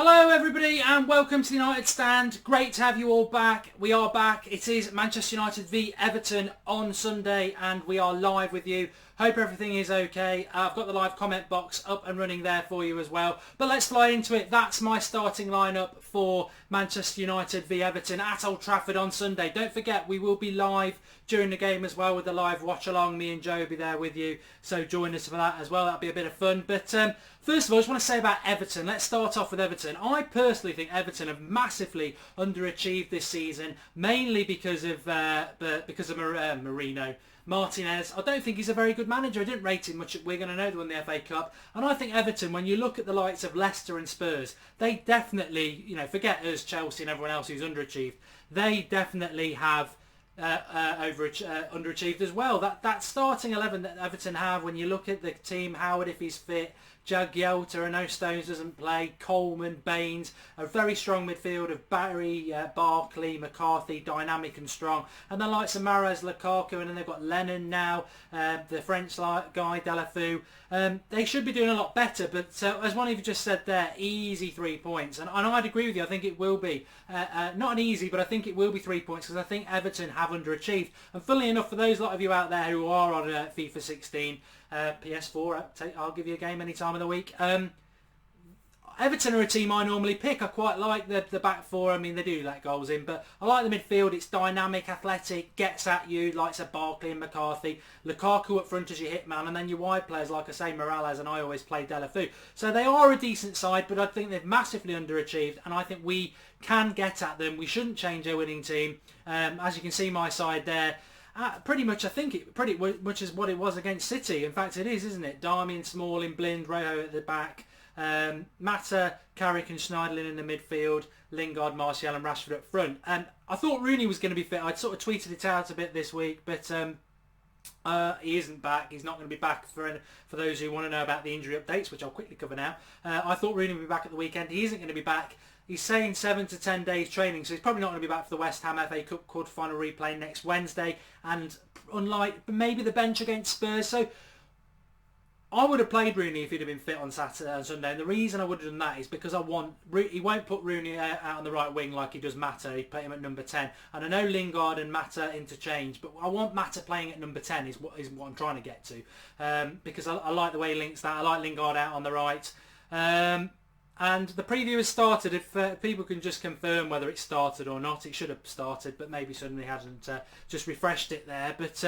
Hello everybody and welcome to the United Stand. Great to have you all back. We are back. It is Manchester United v Everton on Sunday and we are live with you. Hope everything is okay. I've got the live comment box up and running there for you as well. But let's fly into it. That's my starting lineup for Manchester United v Everton at Old Trafford on Sunday. Don't forget we will be live during the game as well with the live watch along. Me and Joe will be there with you. So join us for that as well. That'll be a bit of fun. But first of all, I just want to say about Everton. Let's start off with Everton. I personally think Everton have massively underachieved this season, mainly because of Martinez. I don't think he's a very good manager. I didn't rate him much at Wigan. I know they won the FA Cup. And I think Everton, when you look at the likes of Leicester and Spurs, they definitely, forget us, Chelsea and everyone else who's underachieved, they definitely have underachieved as well. That starting 11 that Everton have, when you look at the team, Howard if he's fit, Jagielka, I know Stones doesn't play, Coleman, Baines, a very strong midfield of Barry, Barkley, McCarthy, dynamic and strong, and the likes of Mahrez, Lukaku, and then they've got Lennon now, the French guy, Delafou. They should be doing a lot better, but as one of you just said there, easy 3 points, and I'd agree with you. I think it will be not an easy, but I think it will be 3 points because I think Everton have underachieved. And funnily enough, for those lot of you out there who are on FIFA 16, PS4, I'll give you a game any time of the week. Everton are a team I normally pick. I quite like the back four. I mean, they do let goals in, but I like the midfield. It's dynamic, athletic, gets at you, likes of Barkley and McCarthy. Lukaku up front as your hitman, and then your wide players, like I say, Morales, and I always play Delafou. So they are a decent side, but I think they've massively underachieved, and I think we can get at them. We shouldn't change their winning team. As you can see, my side there, pretty much, I think it pretty much is what it was against City. In fact, it is, isn't it? Darmian, Smalling, Blind, Rojo at the back. Mata, Carrick and Schneiderlin in the midfield, Lingard, Martial and Rashford up front. And I thought Rooney was going to be fit. I'd sort of tweeted it out a bit this week, but he isn't back. He's not going to be back for those who want to know about the injury updates, which I'll quickly cover now. I thought Rooney would be back at the weekend. He isn't going to be back. He's saying 7 to 10 days training, so he's probably not going to be back for the West Ham FA Cup quarter-final replay next Wednesday, and unlike maybe the bench against Spurs. So I would have played Rooney if he'd have been fit on Saturday and Sunday, and the reason I would have done that is because he won't put Rooney out on the right wing like he does Mata. He'd put him at number 10, and I know Lingard and Mata interchange, but I want Mata playing at number 10 is what I'm trying to get to, because I like the way he links that. I like Lingard out on the right. And the preview has started. If people can just confirm whether it started or not, it should have started, but maybe suddenly hasn't. Just refreshed it there, but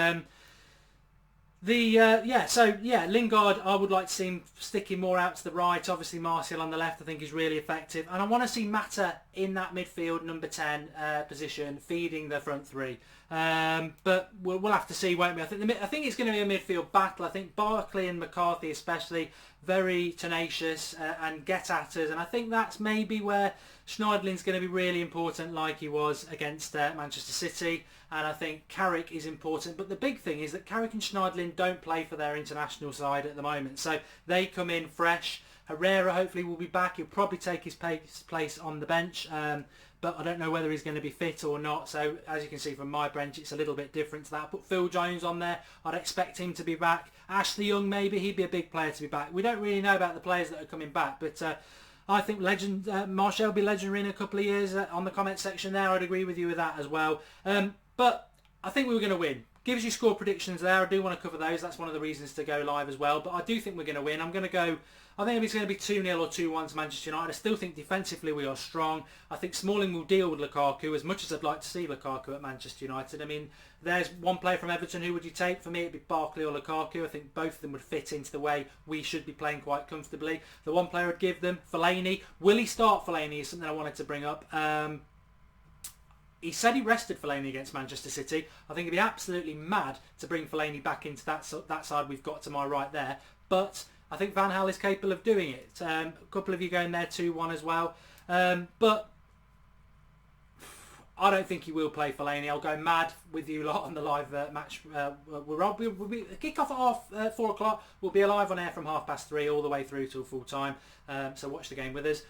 Lingard, I would like to see him sticking more out to the right. Obviously Martial on the left I think is really effective, and I want to see Mata in that midfield number 10 position, feeding the front three. But we'll have to see, won't we? I think it's going to be a midfield battle. I think Barkley and McCarthy especially very tenacious and get at us, and I think that's maybe where Schneiderlin's going to be really important, like he was against Manchester City. And I think Carrick is important, but the big thing is that Carrick and Schneiderlin don't play for their international side at the moment, so they come in fresh. Herrera hopefully will be back. He'll probably take his place on the bench, but I don't know whether he's going to be fit or not. So as you can see from my bench, it's a little bit different to that. Put Phil Jones on there. I'd expect him to be back. Ashley Young maybe, he'd be a big player to be back. We don't really know about the players that are coming back, but I think Martial will be legendary in a couple of years. On the comment section there, I'd agree with you with that as well. But I think we were going to win. Gives you score predictions there. I do want to cover those. That's one of the reasons to go live as well. But I do think we're going to win. I think it's going to be 2-0 or 2-1 to Manchester United. I still think defensively we are strong. I think Smalling will deal with Lukaku, as much as I'd like to see Lukaku at Manchester United. I mean, there's one player from Everton. Who would you take? For me, it'd be Barkley or Lukaku. I think both of them would fit into the way we should be playing quite comfortably. The one player I'd give them, Fellaini. Will he start Fellaini is something I wanted to bring up. He said he rested Fellaini against Manchester City. I think it'd be absolutely mad to bring Fellaini back into that side we've got to my right there. But I think Van Gaal is capable of doing it. A couple of you going there 2-1 as well. But I don't think he will play Fellaini. I'll go mad with you lot on the live match. We'll be kick off at 4 o'clock. We'll be alive on air from 3:30 all the way through till full time. So watch the game with us.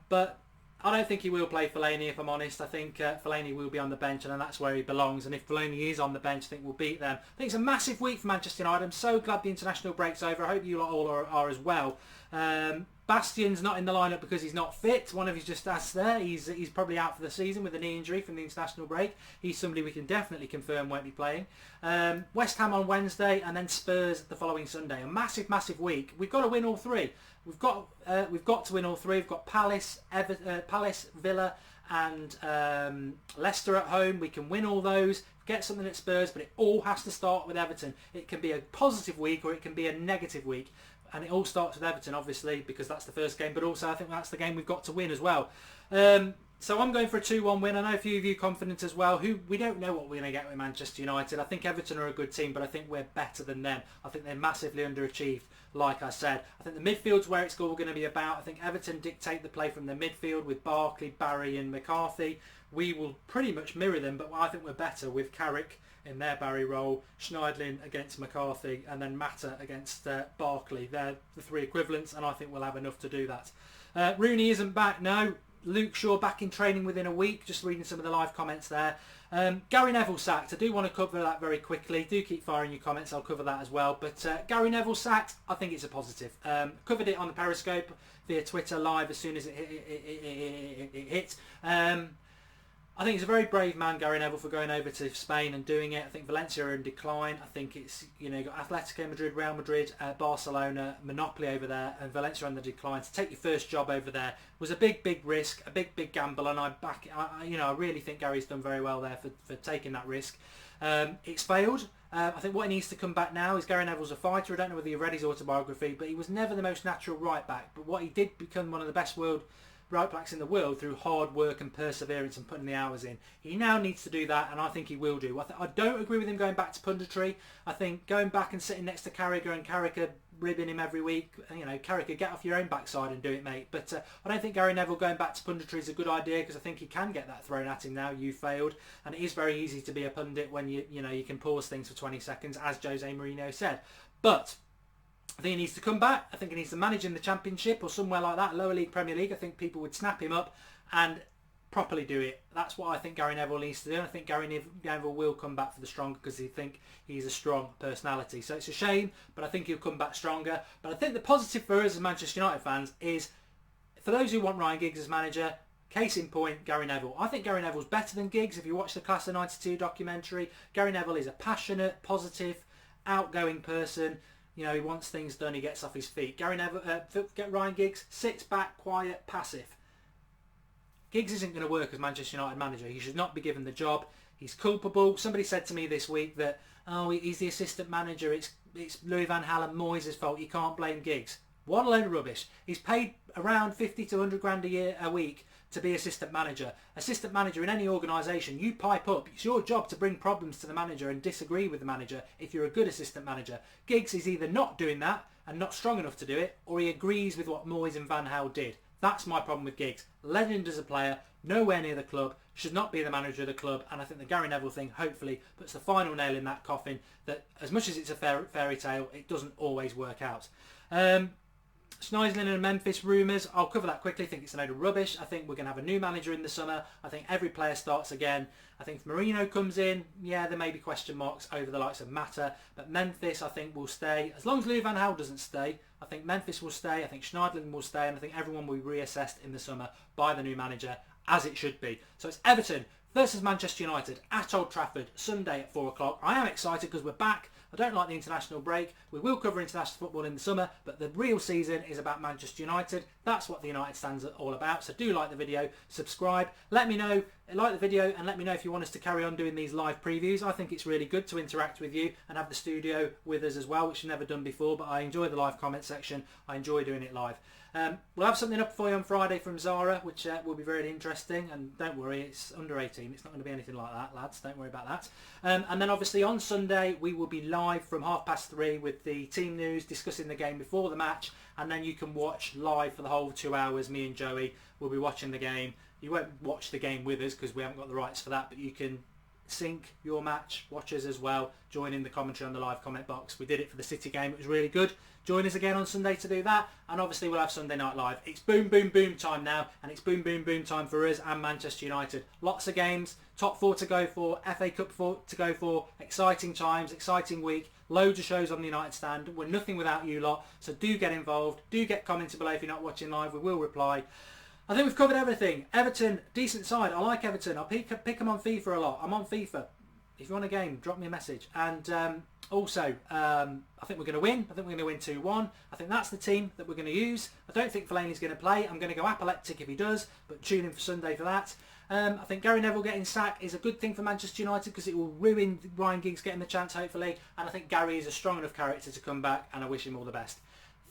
But I don't think he will play Fellaini, if I'm honest. I think Fellaini will be on the bench, and that's where he belongs. And if Fellaini is on the bench, I think we'll beat them. I think it's a massive week for Manchester United. I'm so glad the international break's over. I hope you all are as well. Bastion's not in the lineup because he's not fit. One of his just asked there. He's probably out for the season with a knee injury from the international break. He's somebody we can definitely confirm won't be playing. West Ham on Wednesday and then Spurs the following Sunday. A massive, massive week. We've got to win all three. We've got to win all three. We've got Palace, Villa and Leicester at home. We can win all those. Get something at Spurs, but it all has to start with Everton. It can be a positive week or it can be a negative week. And it all starts with Everton, obviously, because that's the first game. But also, I think that's the game we've got to win as well. So I'm going for a 2-1 win. I know a few of you confident as well. We don't know what we're going to get with Manchester United. I think Everton are a good team, but I think we're better than them. I think they're massively underachieved, like I said. I think the midfield's where it's all going to be about. I think Everton dictate the play from the midfield with Barkley, Barry and McCarthy. We will pretty much mirror them, but I think we're better with Carrick in their Barry role, Schneidlin against McCarthy, and then Mata against Barkley. They're the three equivalents, and I think we'll have enough to do that. Rooney isn't back, no. Luke Shaw back in training within a week. Just reading some of the live comments there. Gary Neville sacked. I do want to cover that very quickly. Do keep firing your comments. I'll cover that as well. But Gary Neville sacked. I think it's a positive. Covered it on the Periscope via Twitter live as soon as it hit. I think he's a very brave man, Gary Neville, for going over to Spain and doing it. I think Valencia are in decline. I think it's, you've got Atletico Madrid, Real Madrid, Barcelona, monopoly over there, and Valencia on the decline. To take your first job over there was a big, big risk, a big, big gamble, and I really think Gary's done very well there for taking that risk. It's failed. I think what he needs to come back now is Gary Neville's a fighter. I don't know whether you read his autobiography, but he was never the most natural right back. But what he did become one of the best right backs in the world through hard work and perseverance and putting the hours in. He now needs to do that, and I think he will do. I don't agree with him going back to punditry. I think going back and sitting next to Carragher and Carragher ribbing him every week, Carragher, get off your own backside and do it, mate. But I don't think Gary Neville going back to punditry is a good idea, because I think he can get that thrown at him now. You failed, and it is very easy to be a pundit when you can pause things for 20 seconds, as Jose Mourinho said. But I think he needs to come back. I think he needs to manage in the Championship or somewhere like that, lower league, Premier League. I think people would snap him up and properly do it. That's what I think Gary Neville needs to do. And I think Gary Neville will come back for the stronger, because I think he's a strong personality. So it's a shame, but I think he'll come back stronger. But I think the positive for us as Manchester United fans is, for those who want Ryan Giggs as manager, case in point, Gary Neville. I think Gary Neville's better than Giggs. If you watch the Class of '92 documentary, Gary Neville is a passionate, positive, outgoing person. He wants things done. He gets off his feet. Ryan Giggs sits back, quiet, passive. Giggs isn't going to work as Manchester United manager. He should not be given the job. He's culpable. Somebody said to me this week that, he's the assistant manager. It's Louis van Gaal and Moyes' fault. You can't blame Giggs. What a load of rubbish. He's paid around 50 to 100 grand a week to be assistant manager. Assistant manager in any organisation, you pipe up. It's your job to bring problems to the manager and disagree with the manager if you're a good assistant manager. Giggs is either not doing that and not strong enough to do it, or he agrees with what Moyes and Van Gaal did. That's my problem with Giggs. Legend as a player, nowhere near the club, should not be the manager of the club, and I think the Gary Neville thing hopefully puts the final nail in that coffin, that as much as it's a fairy tale, it doesn't always work out. Schneidlin and Memphis rumours, I'll cover that quickly. I think it's a load of rubbish. I think we're going to have a new manager in the summer. I think every player starts again. I think if Mourinho comes in, there may be question marks over the likes of Mata, but Memphis I think will stay. As long as Louis van Gaal doesn't stay, I think Memphis will stay, I think Schneidlin will stay, and I think everyone will be reassessed in the summer by the new manager, as it should be. So it's Everton versus Manchester United at Old Trafford, Sunday at 4 o'clock. I am excited because we're back. I don't like the international break. We will cover international football in the summer, but the real season is about Manchester United. That's what the United stands all about. So do like the video, subscribe, let me know, like the video, and let me know if you want us to carry on doing these live previews. I think it's really good to interact with you and have the studio with us as well, which I've never done before, but I enjoy the live comment section. I enjoy doing it live. We'll have something up for you on Friday from Zara, which will be very interesting, and don't worry, it's under 18. It's not going to be anything like that, lads. Don't worry about that. And then obviously on Sunday we will be live from 3:30 with the team news, discussing the game before the match, and then you can watch live for the whole 2 hours. Me and Joey will be watching the game. You won't watch the game with us because we haven't got the rights for that, but you can sync your match, watch us as well, join in the commentary on the live comment box. We did it for the City game, it was really good. Join us again on Sunday to do that, and obviously we'll have Sunday Night Live. It's boom boom boom time now, and it's boom boom boom time for us and Manchester United. Lots of games, top 4 to go for, FA Cup to go for, exciting times, exciting week. Loads of shows on the United Stand. We're nothing without you lot, so do get involved. Do get commented below if you're not watching live. We will reply. I think we've covered everything. Everton, decent side. I like Everton. I'll pick them on FIFA a lot. I'm on FIFA. If you want a game, drop me a message. And also, I think we're going to win. I think we're going to win 2-1. I think that's the team that we're going to use. I don't think Fellaini's going to play. I'm going to go apoplectic if he does, but tune in for Sunday for that. I think Gary Neville getting sacked is a good thing for Manchester United because it will ruin Ryan Giggs getting the chance, hopefully. And I think Gary is a strong enough character to come back, and I wish him all the best.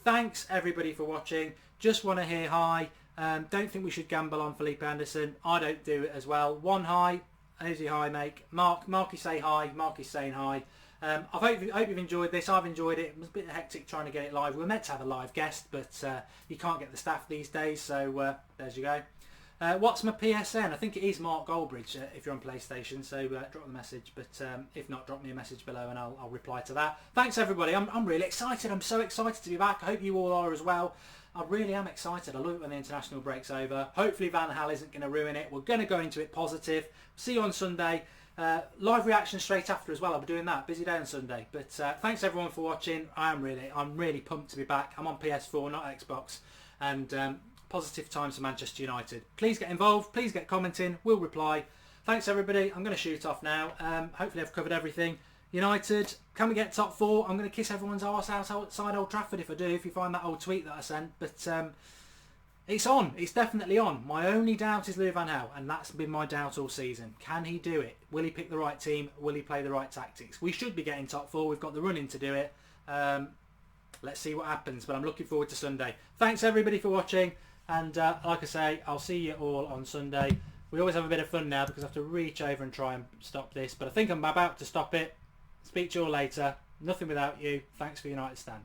Thanks, everybody, for watching. Just want to hear hi. Don't think we should gamble on Felipe Anderson. I don't do it as well. One hi. Who's your hi, mate? Marky say hi. Marky's saying hi. I hope you've enjoyed this. I've enjoyed it. It was a bit hectic trying to get it live. We were meant to have a live guest, but you can't get the staff these days, so there's you go. What's my PSN? I think it is Mark Goldbridge if you're on PlayStation, so drop the message, but if not, drop me a message below and I'll reply to that. Thanks, everybody. I'm really excited. I'm so excited to be back. I hope you all are as well. I really am excited. I love it when the international break's over. Hopefully Van Gaal isn't going to ruin it. We're going to go into it positive. See you on Sunday. Live reaction straight after as well. I'll be doing that. Busy day on Sunday. But thanks everyone for watching. I'm really pumped to be back. I'm on PS4, not Xbox. And positive times for Manchester United. Please get involved. Please get commenting. We'll reply. Thanks everybody. I'm going to shoot off now. Hopefully I've covered everything. United, can we get top 4? I'm going to kiss everyone's arse outside Old Trafford if I do, if you find that old tweet that I sent. But it's on. It's definitely on. My only doubt is Louis van Gaal, and that's been my doubt all season. Can he do it? Will he pick the right team? Will he play the right tactics? We should be getting top 4. We've got the running to do it. Let's see what happens, but I'm looking forward to Sunday. Thanks everybody for watching, and like I say, I'll see you all on Sunday. We always have a bit of fun now because I have to reach over and try and stop this, but I think I'm about to stop it. Speak to you all later. Nothing without you. Thanks for United Stand.